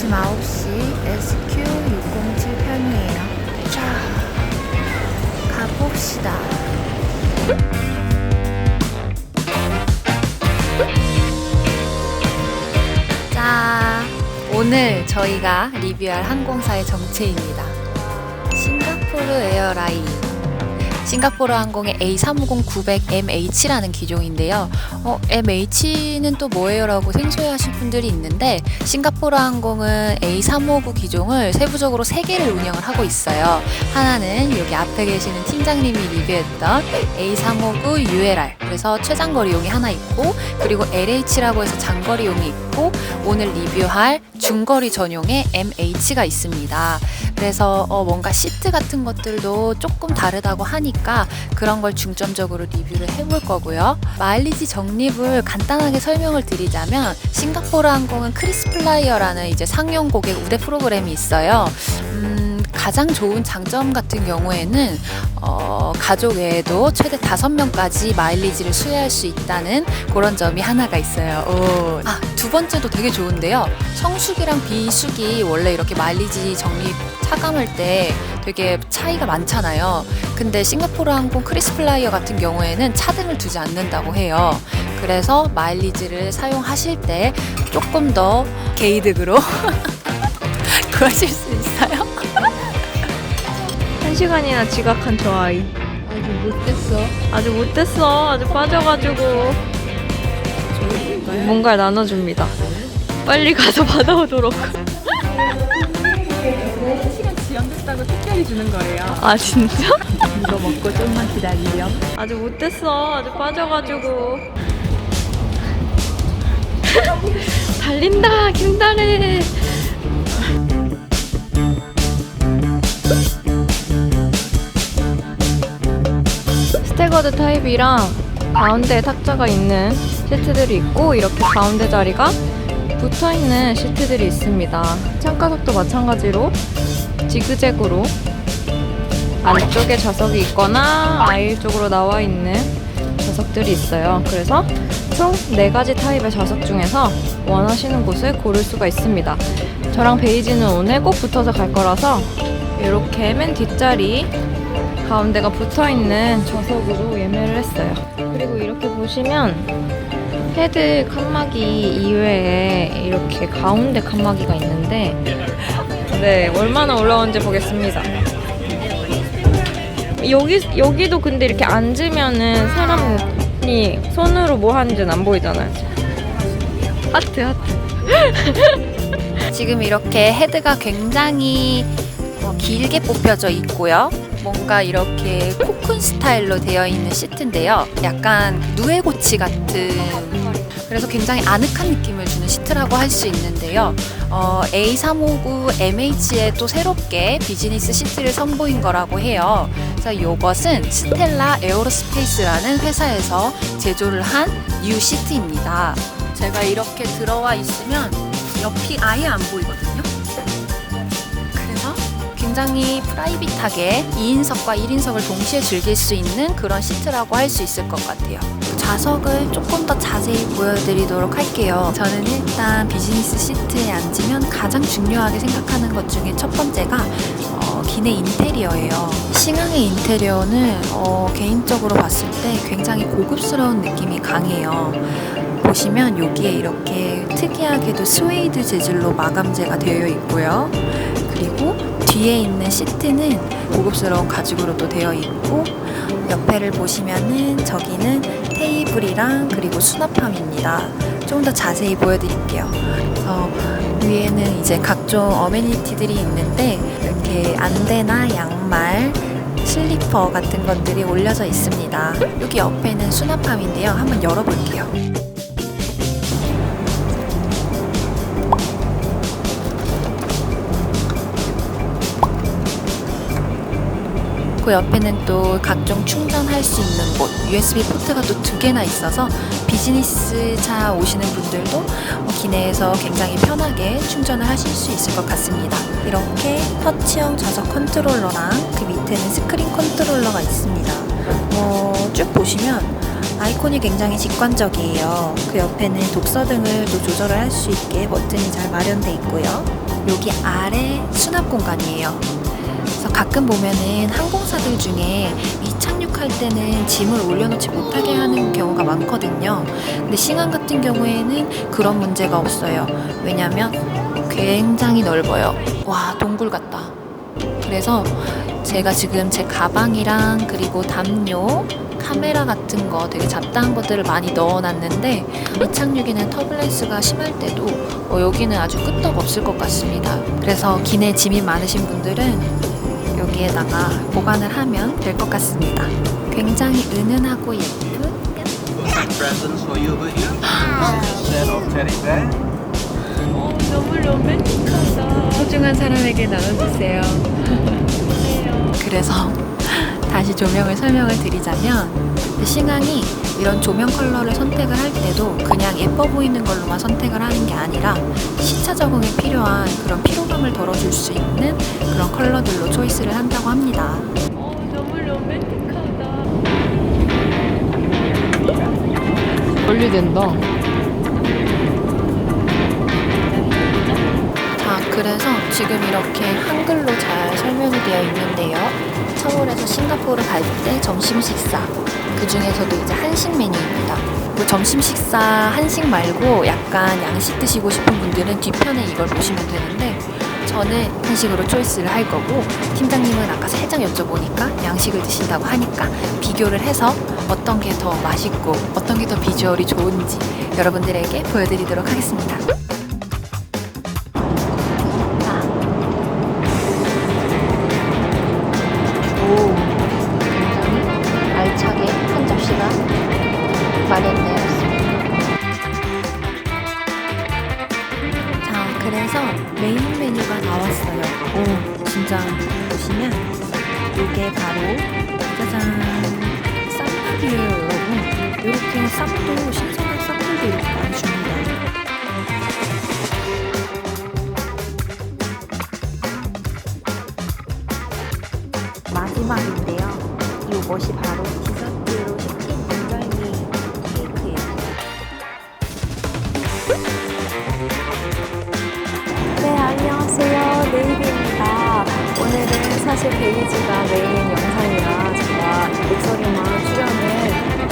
아침 9시 SQ607 편이에요. 자, 가봅시다. 자, 오늘 저희가 리뷰할 항공사의 정체입니다. 싱가포르 에어라인. 싱가포르 항공의 A350-900MH라는 기종인데요. MH는 또 뭐예요? 라고 생소해하실 분들이 있는데, 싱가포르 항공은 A350 기종을 세부적으로 3개를 운영을 하고 있어요. 하나는 여기 앞에 계시는 팀장님이 리뷰했던 A350 ULR, 그래서 최장거리용이 하나 있고, 그리고 LH라고 해서 장거리용이 있고, 오늘 리뷰할 중거리 전용의 MH가 있습니다. 그래서 뭔가 시트 같은 것들도 조금 다르다고 하니까 그런 걸 중점적으로 리뷰를 해볼 거고요. 마일리지 적립을 간단하게 설명을 드리자면, 싱가포르 항공은 크리스플라이어라는 이제 상용 고객 우대 프로그램이 있어요. 가장 좋은 장점 같은 경우에는 가족 외에도 최대 5명까지 마일리지를 수혜할 수 있다는 그런 점이 하나가 있어요. 두 번째도 되게 좋은데요. 성수기랑 비수기 원래 이렇게 마일리지 적립 차감할 때 되게 차이가 많잖아요. 근데 싱가포르 항공 크리스플라이어 같은 경우에는 차등을 두지 않는다고 해요. 그래서 마일리지를 사용하실 때 조금 더 개이득으로 구하실 수 있어요. 1시간이나 지각한 저 아이. 아주 못됐어. 아주 못됐어. 아주 빠져가지고 뭔가를 나눠줍니다. 빨리 가서 받아오도록. 1시간 지연됐다고 특별히 주는 거예요. 아 진짜? 이거 먹고 좀만 기다리렴. 아주 못됐어. 아주 빠져가지고. 달린다 김달래. 스태거드 타입이랑 가운데 탁자가 있는 시트들이 있고, 이렇게 가운데 자리가 붙어있는 시트들이 있습니다. 창가석도 마찬가지로 지그재그로 안쪽에 좌석이 있거나 아일 쪽으로 나와 있는 좌석들이 있어요. 그래서 총 4가지 타입의 좌석 중에서 원하시는 곳을 고를 수가 있습니다. 저랑 베이지는 오늘 꼭 붙어서 갈 거라서 이렇게 맨 뒷자리 가운데가 붙어있는 좌석으로 예매를 했어요. 그리고 이렇게 보시면 헤드 칸막이 이외에 이렇게 가운데 칸막이가 있는데, 네, 얼마나 올라오는지 보겠습니다. 여기도 근데 이렇게 앉으면은 사람이 손으로 뭐 하는지는 안 보이잖아요. 하트. 지금 이렇게 헤드가 굉장히 길게 뽑혀져 있고요. 뭔가 이렇게 코쿤 스타일로 되어 있는 시트인데요. 약간 누에고치 같은, 그래서 굉장히 아늑한 느낌을 주는 시트라고 할 수 있는데요. A350 MH에 또 새롭게 비즈니스 시트를 선보인 거라고 해요. 그래서 이것은 스텔라 에어로스페이스라는 회사에서 제조를 한 뉴 시트입니다. 제가 이렇게 들어와 있으면 옆이 아예 안 보이거든요. 그래서 굉장히 프라이빗하게 2인석과 1인석을 동시에 즐길 수 있는 그런 시트라고 할 수 있을 것 같아요. 좌석을 조금 더 자세히 보여드리도록 할게요. 저는 일단 비즈니스 시트에 앉으면 가장 중요하게 생각하는 것 중에 첫 번째가 기내 인테리어예요. 싱항의 인테리어는 개인적으로 봤을 때 굉장히 고급스러운 느낌이 강해요. 보시면 여기에 이렇게 특이하게도 스웨이드 재질로 마감재가 되어 있고요. 그리고 뒤에 있는 시트는 고급스러운 가죽으로도 되어 있고, 옆에를 보시면은 저기는 테이블이랑 그리고 수납함입니다. 좀 더 자세히 보여드릴게요. 그래서 위에는 이제 각종 어메니티들이 있는데, 이렇게 안대나 양말, 슬리퍼 같은 것들이 올려져 있습니다. 여기 옆에는 수납함인데요. 한번 열어볼게요. 그 옆에는 또 각종 충전할 수 있는 곳, USB 포트가 또 2개나 있어서 비즈니스 차 오시는 분들도 기내에서 굉장히 편하게 충전을 하실 수 있을 것 같습니다. 이렇게 터치형 좌석 컨트롤러랑 그 밑에는 스크린 컨트롤러가 있습니다. 쭉 보시면 아이콘이 굉장히 직관적이에요. 그 옆에는 독서 등을 또 조절을 할 수 있게 버튼이 잘 마련되어 있고요. 여기 아래 수납 공간이에요. 그래서 가끔 보면은 항공사들 중에 이착륙할 때는 짐을 올려놓지 못하게 하는 경우가 많거든요. 근데 싱안 같은 경우에는 그런 문제가 없어요. 왜냐면 굉장히 넓어요. 와, 동굴 같다. 그래서 제가 지금 제 가방이랑 그리고 담요, 카메라 같은 거 되게 잡다한 것들을 많이 넣어놨는데 이착륙에는 터뷸런스가 심할 때도 여기는 아주 끄떡없을 것 같습니다. 그래서 기내 짐이 많으신 분들은 여기에다가 보관을 하면 될 것 같습니다. 굉장히 은은하고 예쁜 Presents for you over here. Set of teddy bear. 너무 로맨틱하다. 소중한 사람에게 나눠주세요. 그래서 다시 조명을 설명을 드리자면 싱앙이 이런 조명 컬러를 선택을 할 때도 그냥 예뻐 보이는 걸로만 선택을 하는 게 아니라 시차 적응에 필요한 그런 피로감을 덜어줄 수 있는 그런 컬러들로 초이스를 한다고 합니다. 너무 로맨틱하다. 분리된다. 자, 그래서 지금 이렇게 한글로 잘 설명이 되어 있는데요. 서울에서 싱가포르 갈 때 점심 식사, 그 중에서도 이제 한식 메뉴입니다. 뭐 점심 식사 한식 말고 약간 양식 드시고 싶은 분들은 뒤편에 이걸 보시면 되는데 저는 한식으로 초이스를 할 거고 팀장님은 아까 살짝 여쭤보니까 양식을 드신다고 하니까 비교를 해서 어떤 게 더 맛있고 어떤 게 더 비주얼이 좋은지 여러분들에게 보여드리도록 하겠습니다. 굉장히 알차게 한 접시가 마련되어 있습니다. 자, 그래서 메인 메뉴가 나왔어요. 오, 진짜 보시면 이게 바로 짜잔 쌈밥이에요, 여러분. 이렇게 쌈도 신선한 쌈들도 이렇게 많이 줍니다. 마지막인데요. 이것이 바로 디저트로 시킨 인절미 케이크예요. 네, 안녕하세요. 네이비입니다. 오늘은 사실 베이지가 메인 영상이라 제가 목소리만 출연을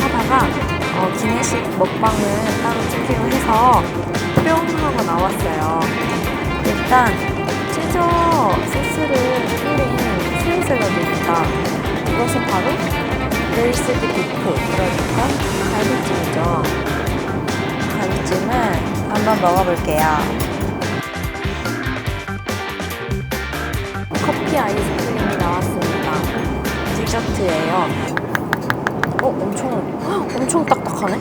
하다가 기내식 먹방을 따로 찍기로 해서 뿅하고 나왔어요. 일단 치저 소스를 뿌린 스윗 샐러드입니다. 이것은 바로 레이스드 비프, 그러니까 갈비찜이죠. 갈비찜을 한번 먹어볼게요. 커피 아이스크림이 나왔습니다. 디저트예요. 엄청 딱딱하네.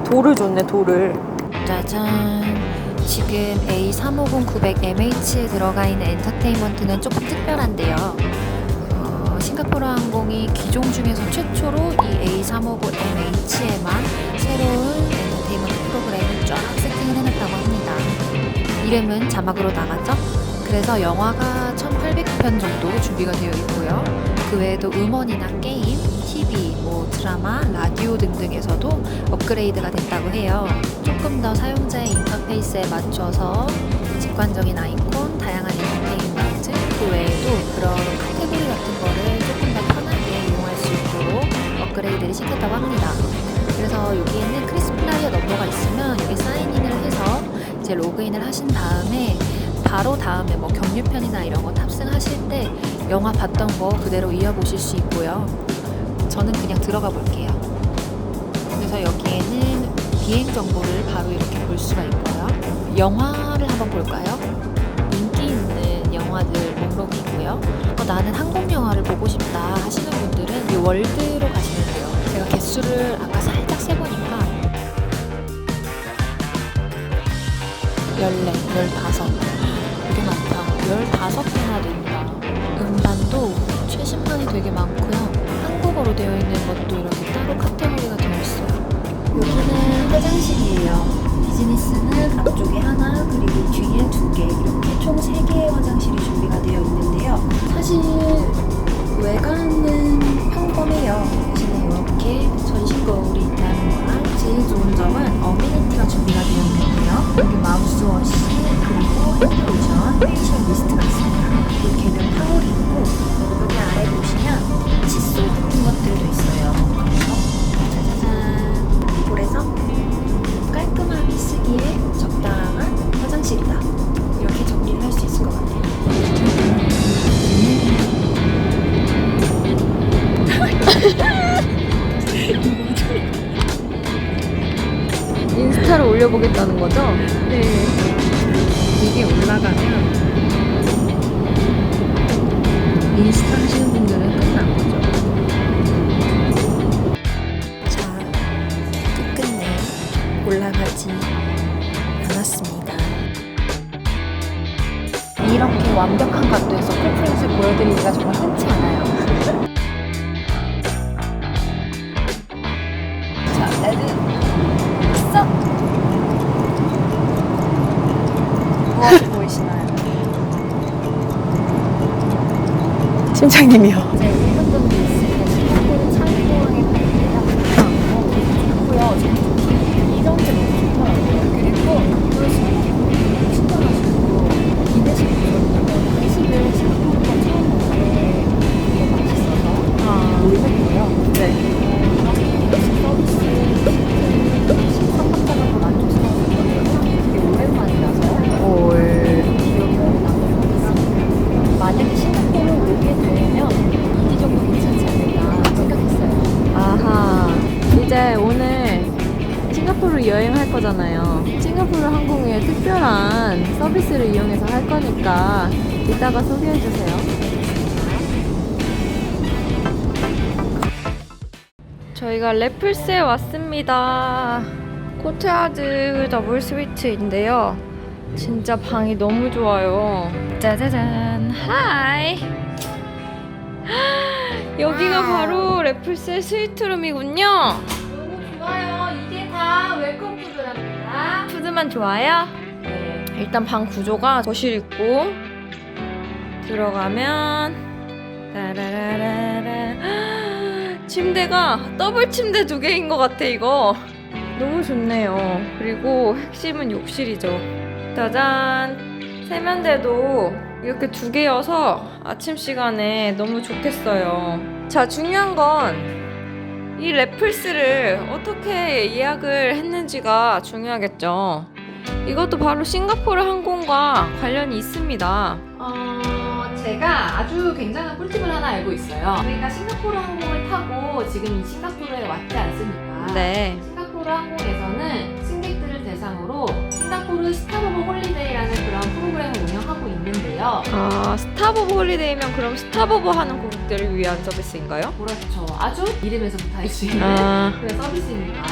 돌을 줬네, 돌을. 짜잔. 지금 A350-900MH에 들어가 있는 엔터테인먼트는 조금 특별한데요. 싱가포르 항공이 기종 중에서 최초로 이 A350MH에만 새로운 엔터테인먼트 프로그램을 쫙 세팅을 해놨다고 합니다. 이름은 자막으로 나가죠? 그래서 영화가 1800편 정도 준비가 되어 있고요. 그 외에도 음원이나 게임, TV, 드라마, 라디오 등등에서도 업그레이드가 됐다고 해요. 조금 더 사용자의 인터페이스에 맞춰서 직관적인 아이콘, 다양한 엔터테인먼트, 그 외에도 그런 카테고리 같은 거를 조금 더 편하게 이용할 수 있도록 업그레이드를 시켰다고 합니다. 그래서 여기에는 크리스플라이어 넘버가 있으면 여기 사인인을 해서 이제 로그인을 하신 다음에 바로 다음에 경유편이나 이런 거 탑승하실 때 영화 봤던 거 그대로 이어보실 수 있고요. 저는 그냥 들어가 볼게요. 그래서 여기에는 비행 정보를 바로 이렇게 볼 수가 있고요. 영화를 한번 볼까요? 인기 있는 영화들 목록이고요. 나는 한국 영화를 보고 싶다 하시는 분들은 이 월드로 가시면 돼요. 제가 개수를 아까 살짝 세보니까 14, 15 되게 많다. 15개나 됩니다. 음반도 최신판이 되게 많고요. 한국어로 되어 있는 것도 이렇게 따로 카테고리가 되어 있어요. 여기는 화장실이에요. 비즈니스는 앞쪽에 하나, 그리고 뒤에 2개, 이렇게 총 3개의 화장실이 준비가 되어 있는데요. 사실 외관은 평범해요. 대신에 이렇게 전신 거울이 있다는 거랑 제일 좋은 점은 어메니티가 준비가 되어 있는데요. 여기 올라가면 인스타 하시는 분들은 끝난 거죠. 자, 끝끝내 올라가지 않았습니다. 이렇게 완벽한 각도에서 풀프레스를 보여드리기가 정말 흔치 않아요. 자, 레드 썩! 무엇이 보이시나요? 팀장님이요. 제 1분 정도 있을 때 싱가포르 창공항에 갈 때가 좋고요. 이런데 너무 좋더라고요. 그리고 그 싱가포르 친절하시고 기내식 보셨다면 한식을 싱가포르가 처음 먹는데 되게 맛있어서 놀랬고요. 네. 기내식 서비스 식사받다가 더 만족스러운 게 되게 오랜만이라서 기억이 많이 남는 만약에 싱가포르 오게 되면 이 정도 괜찮지 않을까 생각했어요. 아하. 이제 오늘 싱가포르 여행할 거잖아요. 싱가포르 항공의 특별한 서비스를 이용해서 할 거니까 이따가 소개해 주세요. 저희가 레플스에 왔습니다. 코트야드 더블 스위트인데요. 진짜 방이 너무 좋아요. 짜자잔. 하이. 여기가 바로 레플스의 스위트룸이군요. 너무 좋아요. 이게 다 웰컴 푸드랍니다. 푸드만 좋아요? 네. 일단 방 구조가 거실 있고 들어가면 따라라라라 침대가 더블 침대 2개인 것 같아 이거. 너무 좋네요. 그리고 핵심은 욕실이죠. 짜잔. 세면대도 이렇게 2개여서 아침 시간에 너무 좋겠어요. 자, 중요한 건 이 레플스를 어떻게 예약을 했는지가 중요하겠죠. 이것도 바로 싱가포르 항공과 관련이 있습니다. 제가 아주 굉장한 꿀팁을 하나 알고 있어요. 저희가 싱가포르 항공을 타고 지금 이 싱가포르에 왔지 않습니까? 네. 싱가포르 항공에서는 승객들을 대상으로 싱가포르 스탑 오브 홀리데이라는 그런 프로그램을 운영하고 있는데요. 아, 스탑 오브 홀리데이면 그럼 스탑 오브 하는 고객들을 위한 서비스인가요? 그렇죠. 아주 이름에서부터 알 수 있는 아, 그런 서비스입니다.